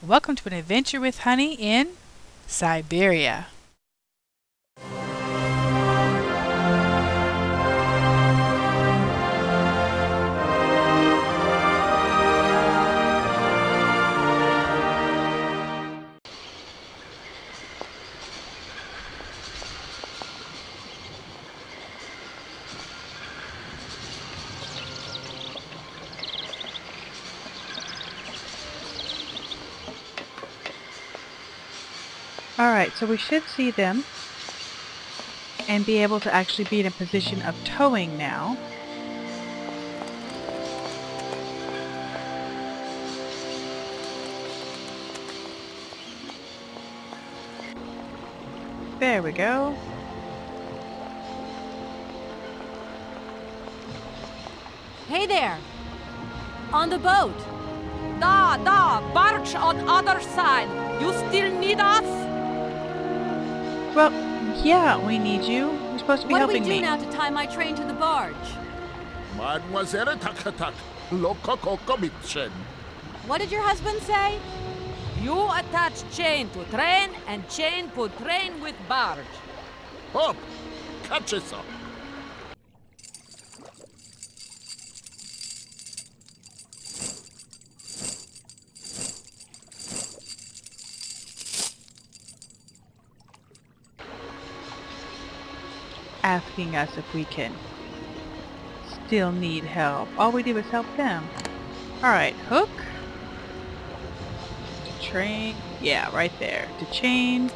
Welcome to an adventure with Honney in Syberia. Alright, so we should see them and be able to actually be in a position of towing now. There we go. Hey there! On the boat! Barge on other side! You still need us? Well, yeah, we need you. You're supposed to be helping me. What do we do now to tie my train to the barge? Mademoiselle Takatak, Lokokokomitchen. What did your husband say? You attach chain to train and chain put train with barge. Hop, catch us up. Asking us if we can still need help. All we do is help them. Alright, hook. To train. Yeah, right there. To chain.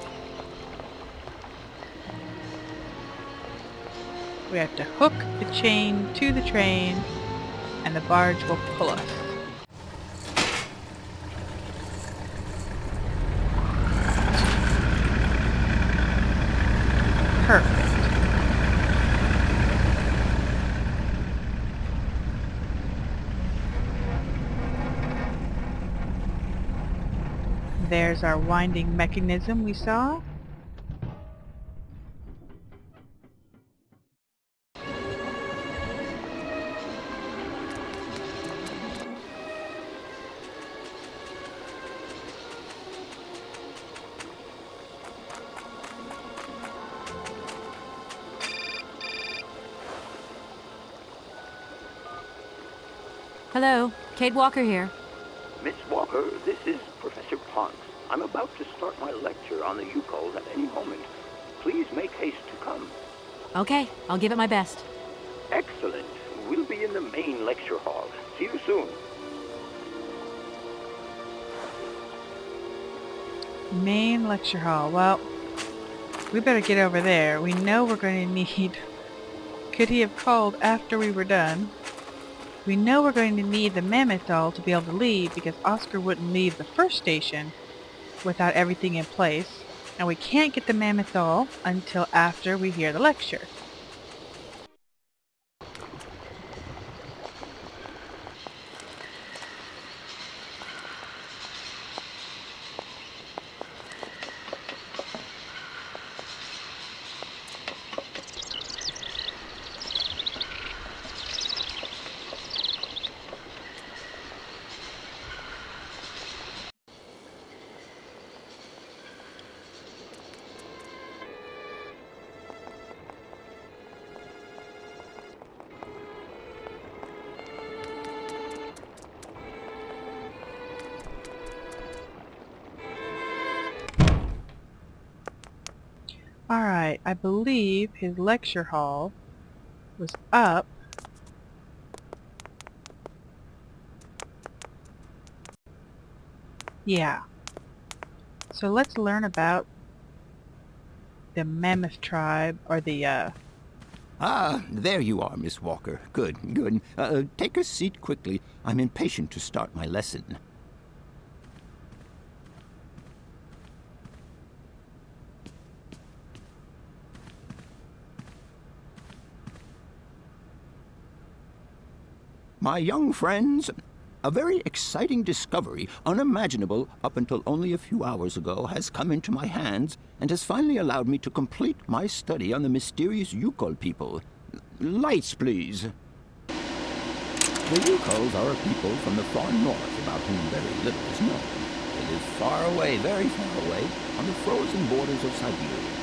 We have to hook the chain to the train and the barge will pull us. Perfect. There's our winding mechanism we saw. Hello, Kate Walker here. Miss Walker, this is Professor Ponce. I'm about to start my lecture on the Yukols at any moment. Please make haste to come. Okay, I'll give it my best. Excellent. We'll be in the main lecture hall. See you soon. Main lecture hall. Well, we better get over there. We know we're going to need... Could he have called after we were done? We know we're going to need the mammoth doll to be able to leave because Oscar wouldn't leave the first station without everything in place. And we can't get the mammoth doll until after we hear the lecture. Alright, I believe his lecture hall was up. Yeah. So let's learn about the mammoth tribe, or the, Ah, there you are, Miss Walker. Good, good. Take a seat quickly. I'm impatient to start my lesson. My young friends, a very exciting discovery, unimaginable up until only a few hours ago, has come into my hands and has finally allowed me to complete my study on the mysterious Yukol people. Lights, please. The Yukols are a people from the far north about whom very little is known. They live far away, very far away, on the frozen borders of Siberia.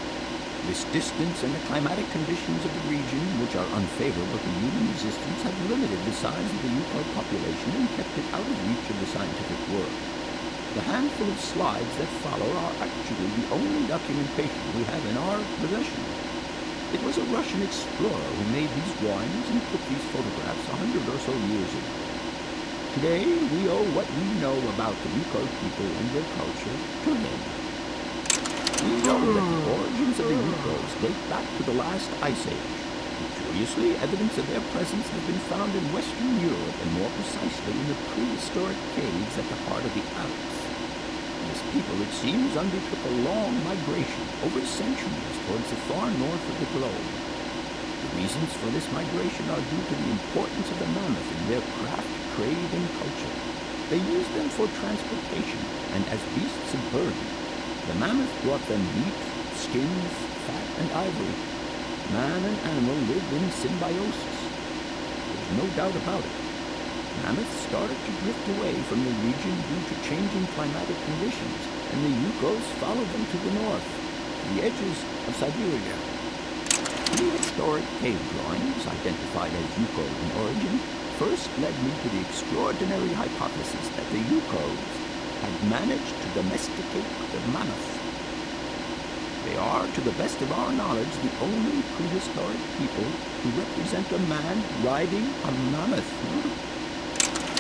This distance and the climatic conditions of the region, which are unfavorable to human existence, have limited the size of the Yukon population and kept it out of reach of the scientific world. The handful of slides that follow are actually the only documentation we have in our possession. It was a Russian explorer who made these drawings and took these photographs 100 or so years ago. Today, we owe what we know about the Yukon people and their culture to him. We know that the origins of the Yukons date back to the last ice age. Curiously, evidence of their presence has been found in Western Europe, and more precisely in the prehistoric caves at the heart of the Alps. This people, it seems, undertook a long migration over centuries towards the far north of the globe. The reasons for this migration are due to the importance of the mammoth in their craft, trade, and culture. They used them for transportation and as beasts of burden. The mammoth brought them meat, skins, fat, and ivory. Man and animal lived in symbiosis. There's no doubt about it. Mammoths started to drift away from the region due to changing climatic conditions, and the Yukos followed them to the north, to the edges of Syberia. Prehistoric cave drawings, identified as Yuko in origin, first led me to the extraordinary hypothesis that the Yukos had managed to domesticate the mammoth. They are, to the best of our knowledge, the only prehistoric people to represent a man riding a mammoth.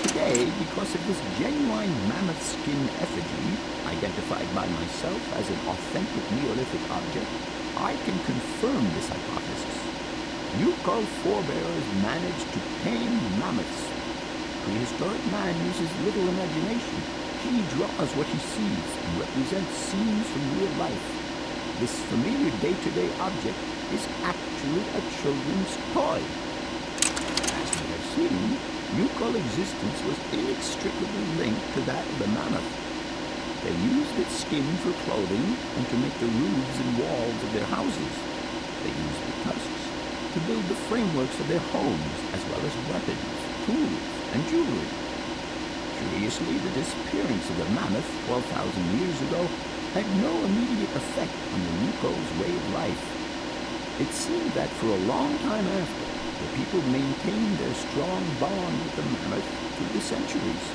Today, because of this genuine mammoth skin effigy, identified by myself as an authentic Neolithic object, I can confirm this hypothesis. Yukon forebears managed to tame mammoths. Prehistoric man uses little imagination. He draws what he sees and represents scenes from real life. This familiar day-to-day object is actually a children's toy. As we have seen, Yukon existence was inextricably linked to that of the mammoth. They used its skin for clothing and to make the roofs and walls of their houses. They used the tusks to build the frameworks of their homes, as well as weapons, tools, and jewelry. Curiously, the disappearance of the mammoth 12,000 years ago had no immediate effect on the Yukon's way of life. It seemed that for a long time after, the people maintained their strong bond with the mammoth through the centuries.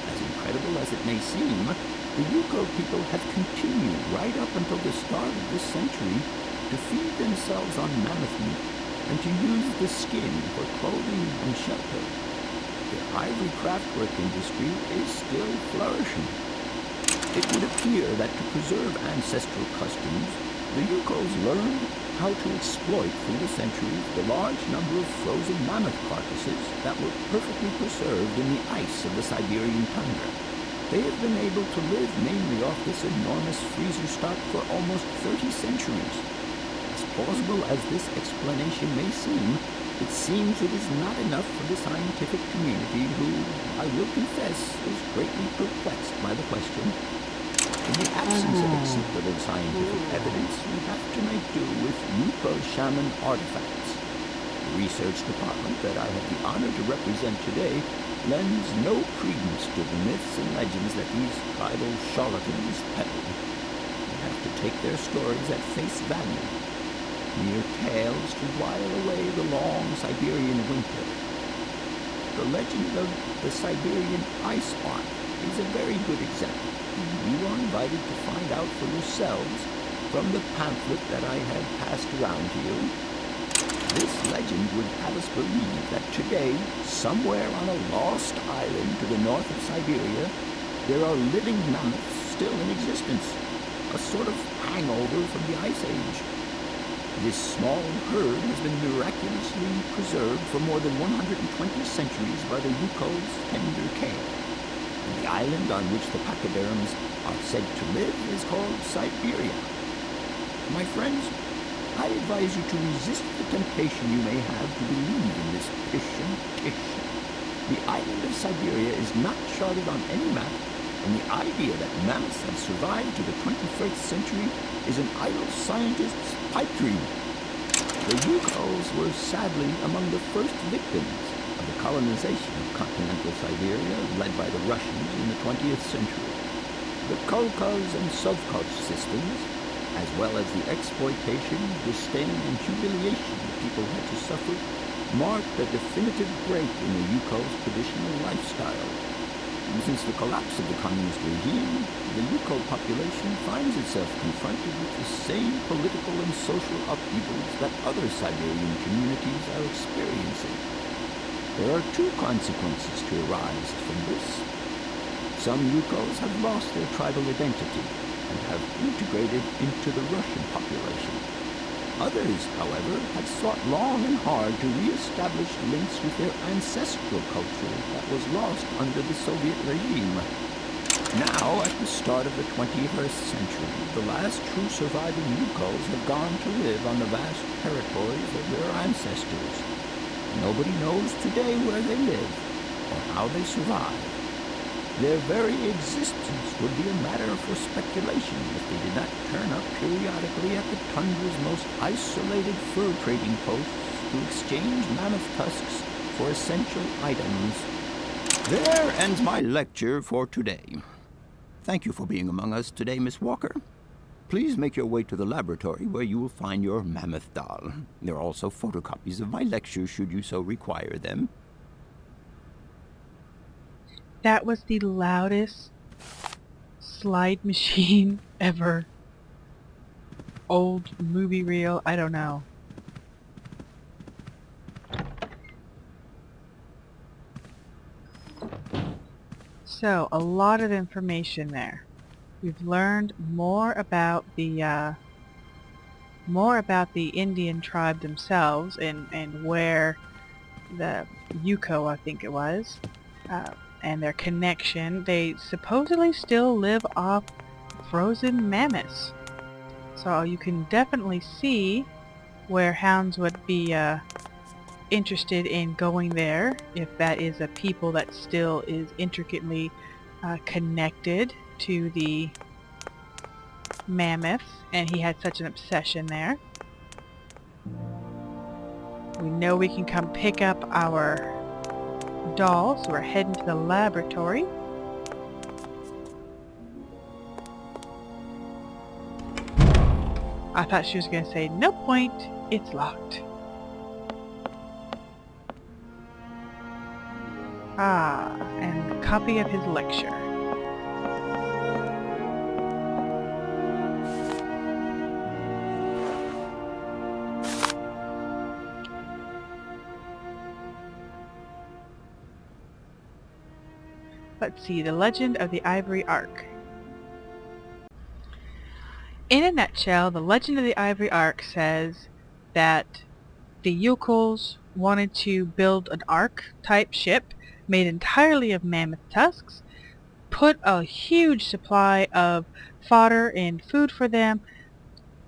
As incredible as it may seem, the Yukon people have continued right up until the start of this century to feed themselves on mammoth meat and to use the skin for clothing and shelter. Their ivory craftwork industry is still flourishing. It would appear that to preserve ancestral customs, the Yukons learned how to exploit through the centuries the large number of frozen mammoth carcasses that were perfectly preserved in the ice of the Siberian tundra. They have been able to live mainly off this enormous freezer stock for almost 30 centuries. As plausible as this explanation may seem, it seems it is not enough for the scientific community who, I will confess, is greatly perplexed by the question. In the absence of acceptable scientific evidence, we have to make do with Yukon shaman artifacts. The research department that I have the honor to represent today lends no credence to the myths and legends that these tribal charlatans peddle. We have to take their stories at face value, mere tales to while away the long Siberian winter. The legend of the Siberian ice ark is a very good example. You are invited to find out for yourselves from the pamphlet that I had passed around to you. This legend would have us believe that today, somewhere on a lost island to the north of Syberia, there are living mammoths still in existence, a sort of hangover from the Ice Age. This small herd has been miraculously preserved for more than 120 centuries by the Yukon's tender care. And the island on which the pachyderms are said to live is called Syberia. My friends, I advise you to resist the temptation you may have to believe in this pish and tish. The island of Syberia is not charted on any map, and the idea that mammoths have survived to the 21st century is an idle scientist's pipe dream. The Yukons were sadly among the first victims of the colonization of continental Siberia led by the Russians in the 20th century. The kolkhas and sovkhos systems, as well as the exploitation, disdain, and humiliation the people had to suffer, marked a definitive break in the Yukol's traditional lifestyle. Since the collapse of the communist regime, the Yukol population finds itself confronted with the same political and social upheavals that other Siberian communities are experiencing. There are two consequences to arise from this. Some Yukols have lost their tribal identity and have integrated into the Russian population. Others, however, have sought long and hard to re-establish links with their ancestral culture that was lost under the Soviet regime. Now, at the start of the 21st century, the last true surviving Yukols have gone to live on the vast territories of their ancestors. Nobody knows today where they live or how they survive. Their very existence would be a matter for speculation if they did not turn up periodically at the tundra's most isolated fur trading posts to exchange mammoth tusks for essential items. There ends my lecture for today. Thank you for being among us today, Miss Walker. Please make your way to the laboratory where you will find your mammoth doll. There are also photocopies of my lectures should you so require them. That was the loudest slide machine ever. Old movie reel, I don't know. So, a lot of information there. We've learned more about the Indian tribe themselves and where the Yuko, I think it was, and their connection. They supposedly still live off frozen mammoths. So you can definitely see where hounds would be interested in going there, if that is a people that still is intricately connected to the mammoths, and he had such an obsession there. We know we can come pick up our doll, so we're heading to the laboratory. I thought she was going to say, no point, it's locked. Ah, and a copy of his lecture. Let's see, The Legend of the Ivory Ark. In a nutshell, The Legend of the Ivory Ark says that the Yukols wanted to build an Ark-type ship made entirely of mammoth tusks, put a huge supply of fodder and food for them,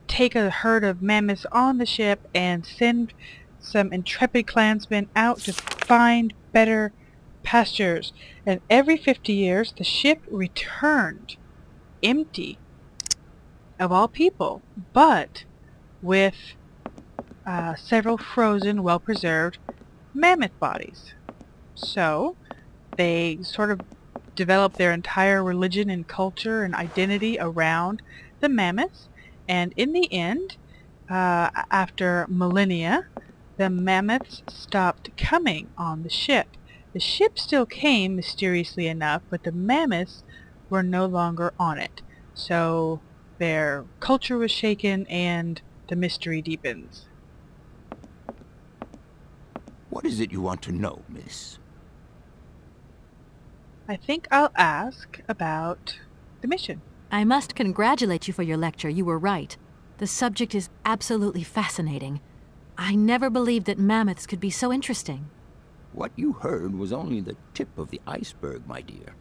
take a herd of mammoths on the ship, and send some intrepid clansmen out to find better pastures. And every 50 years, the ship returned empty, of all people, but with several frozen, well-preserved mammoth bodies. So they sort of developed their entire religion and culture and identity around the mammoths, and in the end, after millennia, the mammoths stopped coming on the ship. The ship still came, mysteriously enough, but the mammoths were no longer on it. So their culture was shaken and the mystery deepens. What is it you want to know, miss? I think I'll ask about the mission. I must congratulate you for your lecture. You were right. The subject is absolutely fascinating. I never believed that mammoths could be so interesting. What you heard was only the tip of the iceberg, my dear.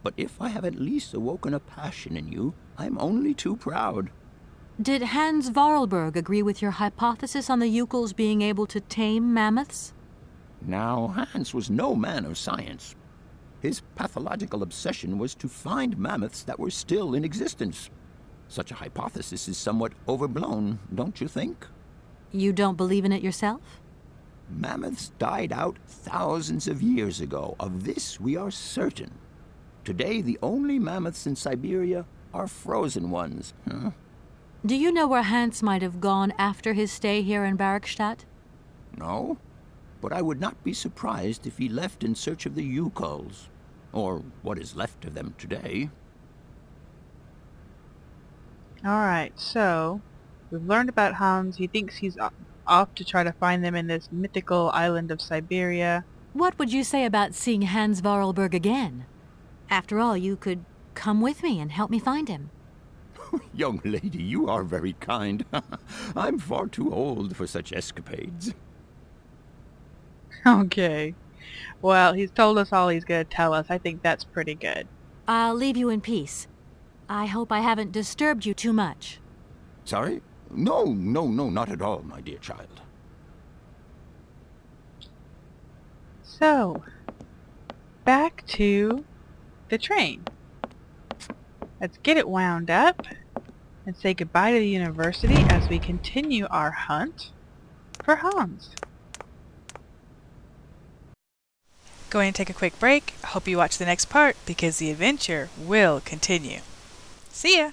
But if I have at least awoken a passion in you, I'm only too proud. Did Hans Varlberg agree with your hypothesis on the Yukols being able to tame mammoths? Now, Hans was no man of science. His pathological obsession was to find mammoths that were still in existence. Such a hypothesis is somewhat overblown, don't you think? You don't believe in it yourself? Mammoths died out thousands of years ago. Of this we are certain. Today, the only mammoths in Syberia are frozen ones. Huh? Do you know where Hans might have gone after his stay here in Barrackstadt? No, but I would not be surprised if he left in search of the Yukols, or what is left of them today. Alright, so we've learned about Hans. He thinks he's off to try to find them in this mythical island of Syberia. What would you say about seeing Hans Vorarlberg again? After all, you could come with me and help me find him. Young lady, you are very kind. I'm far too old for such escapades. Okay. Well, he's told us all he's going to tell us. I think that's pretty good. I'll leave you in peace. I hope I haven't disturbed you too much. Sorry? No, not at all, my dear child. So, back to the train. Let's get it wound up and say goodbye to the university as we continue our hunt for Hans. Going to take a quick break. Hope you watch the next part because the adventure will continue. See ya!